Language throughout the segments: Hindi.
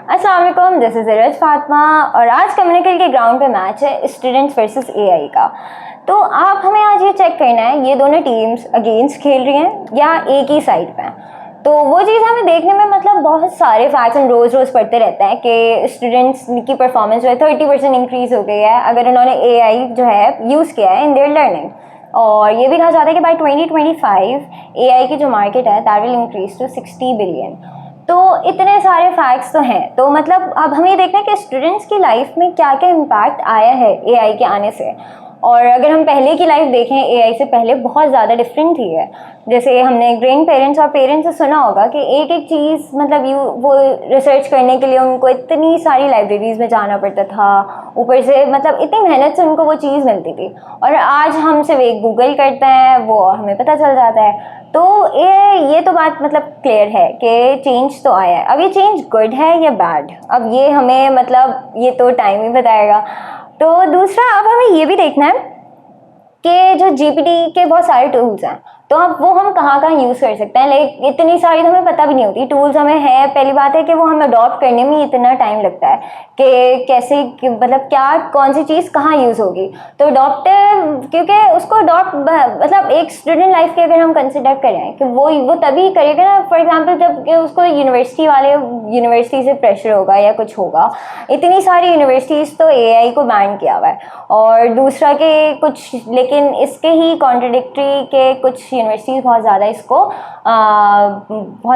अस्सलाम वालेकुम, दिस इज़ इरज फातिमा और आज कम्युनिकल के ग्राउंड पे मैच है स्टूडेंट्स वर्सेस एआई का। तो आप हमें आज ये चेक करना है ये दोनों टीम्स अगेंस्ट खेल रही हैं या एक ही साइड पे हैं। तो वो चीज़ हमें देखने में मतलब बहुत सारे फैक्ट्स हम रोज़ रोज़ पढ़ते रहते हैं कि स्टूडेंट्स की परफॉर्मेंस जो है 30% इंक्रीज़ हो गई है अगर उन्होंने एआई जो है यूज़ किया है इन देयर लर्निंग। और ये भी कहा जाता है कि बाय 2025 एआई की जो मार्केट है that will increase to 60 billion. तो इतने सारे फैक्ट्स तो हैं, तो मतलब अब हमें ये देखना है कि स्टूडेंट्स की लाइफ में क्या क्या इम्पैक्ट आया है एआई के आने से। और अगर हम पहले की लाइफ देखें एआई से पहले बहुत ज़्यादा डिफरेंट थी है। जैसे हमने ग्रैंड पेरेंट्स और पेरेंट्स से सुना होगा कि एक एक चीज़ मतलब वो रिसर्च करने के लिए उनको इतनी सारी लाइब्रेरीज़ में जाना पड़ता था, ऊपर से मतलब इतनी मेहनत से उनको वो चीज़ मिलती थी। और आज हम सिर्फ एक गूगल करते हैं वो हमें पता चल जाता है। तो ये तो बात मतलब क्लियर है कि चेंज तो आया है। अब ये चेंज गुड है या बैड, अब ये हमें मतलब ये तो टाइम ही बताएगा। तो दूसरा अब हमें ये भी देखना है कि जो जीपीटी के बहुत सारे टूल्स हैं तो अब वो हम कहाँ कहाँ यूज़ कर सकते हैं। लाइक इतनी सारी तो हमें पता भी नहीं होती टूल्स हमें है। पहली बात है कि वो हमें अडॉप्ट करने में इतना टाइम लगता है कि कैसे मतलब क्या कौन सी चीज़ कहाँ यूज़ होगी। तो अडॉप्ट क्योंकि उसको अडॉप्ट मतलब एक स्टूडेंट लाइफ के अगर हम कंसिडर करें कि वो तभी करेगा ना, फॉर एग्जांपल जब उसको यूनिवर्सिटी से प्रेशर होगा या कुछ होगा। इतनी सारी यूनिवर्सिटीज़ तो एआई को बैन किया हुआ है और दूसरा के कुछ, लेकिन इसके ही कॉन्ट्रडिक्टरी के कुछ यूनिवर्सिटीज़ बहुत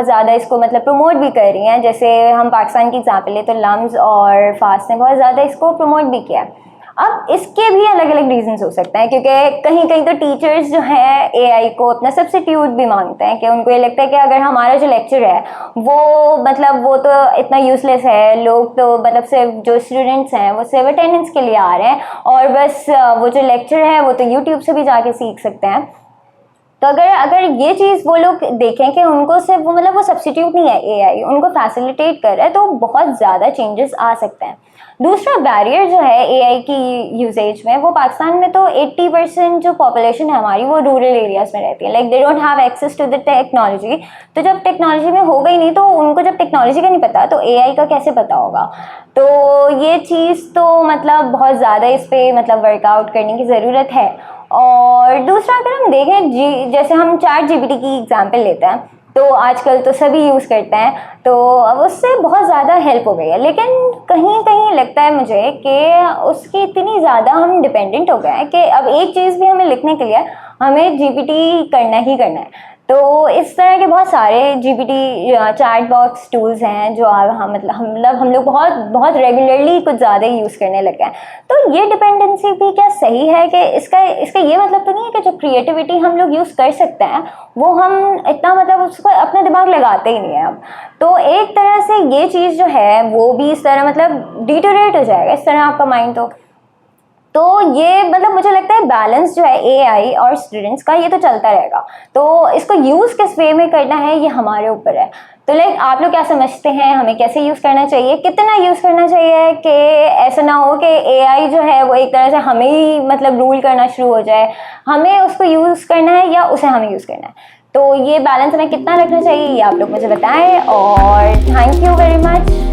ज़्यादा इसको मतलब प्रमोट भी कर रही हैं। जैसे हम पाकिस्तान की एग्जाम्पल ले तो लम्स और फास्ट ने बहुत ज़्यादा इसको प्रमोट भी किया है। अब इसके भी अलग अलग रीजंस हो सकते हैं क्योंकि कहीं कहीं तो टीचर्स जो हैं एआई को अपना सब्स्टिट्यूट भी मांगते हैं कि उनको ये लगता है कि अगर हमारा जो लेक्चर है वो तो इतना यूजलेस है। लोग तो मतलब सिर्फ जो स्टूडेंट्स हैं वो सिर्फ अटेंडेंस के लिए आ रहे हैं और बस वो जो लेक्चर है वो तो यूट्यूब से भी जाके सीख सकते हैं। तो अगर ये चीज़ वो लोग देखें कि उनको सिर्फ वो सब्स्टिट्यूट नहीं है एआई, उनको फैसिलिटेट कर रहा है, तो बहुत ज़्यादा चेंजेस आ सकते हैं। दूसरा बैरियर जो है एआई की यूजेज में, वो पाकिस्तान में तो 80% जो पॉपुलेशन है हमारी वो रूरल एरियाज़ में रहती है। Like they don't have access to the technology. तो जब टेक्नोलॉजी में होगा ही नहीं तो उनको जब टेक्नोलॉजी का नहीं पता तो एआई का कैसे पता होगा। तो ये चीज़ तो मतलब बहुत ज़्यादा इस पर मतलब वर्कआउट करने की ज़रूरत है। और दूसरा अगर हम देखें जैसे हम चैट जीपीटी की एग्जांपल लेते हैं तो आजकल तो सभी यूज़ करते हैं, तो अब उससे बहुत ज़्यादा हेल्प हो गई है। लेकिन कहीं कहीं लगता है मुझे कि उसकी इतनी ज़्यादा हम डिपेंडेंट हो गए हैं कि अब एक चीज़ भी हमें लिखने के लिए हमें जीपीटी करना ही करना है। तो इस तरह के बहुत सारे जीपीटी चैट बॉक्स टूल्स हैं जो हम लोग बहुत रेगुलरली कुछ ज़्यादा यूज़ करने लगे हैं। तो ये डिपेंडेंसी भी क्या सही है कि इसका ये मतलब तो नहीं है कि जो क्रिएटिविटी हम लोग यूज़ कर सकते हैं वो हम इतना मतलब उसको अपना दिमाग लगाते ही नहीं है अब। तो एक तरह से ये चीज़ जो है वो भी इस तरह मतलब डिटोरेट हो जाएगा इस तरह आपका माइंड। तो ये मतलब मुझे लगता है बैलेंस जो है एआई और स्टूडेंट्स का ये तो चलता रहेगा। तो इसको यूज़ किस वे में करना है ये हमारे ऊपर है। तो लाइक आप लोग क्या समझते हैं हमें कैसे यूज़ करना चाहिए, कितना यूज़ करना चाहिए कि ऐसा ना हो कि एआई जो है वो एक तरह से हमें ही मतलब रूल करना शुरू हो जाए। हमें उसको यूज़ करना है या उसे हमें यूज़ करना है। तो ये बैलेंस हमें कितना रखना चाहिए ये आप लोग मुझे बताएं और थैंक यू वेरी मच।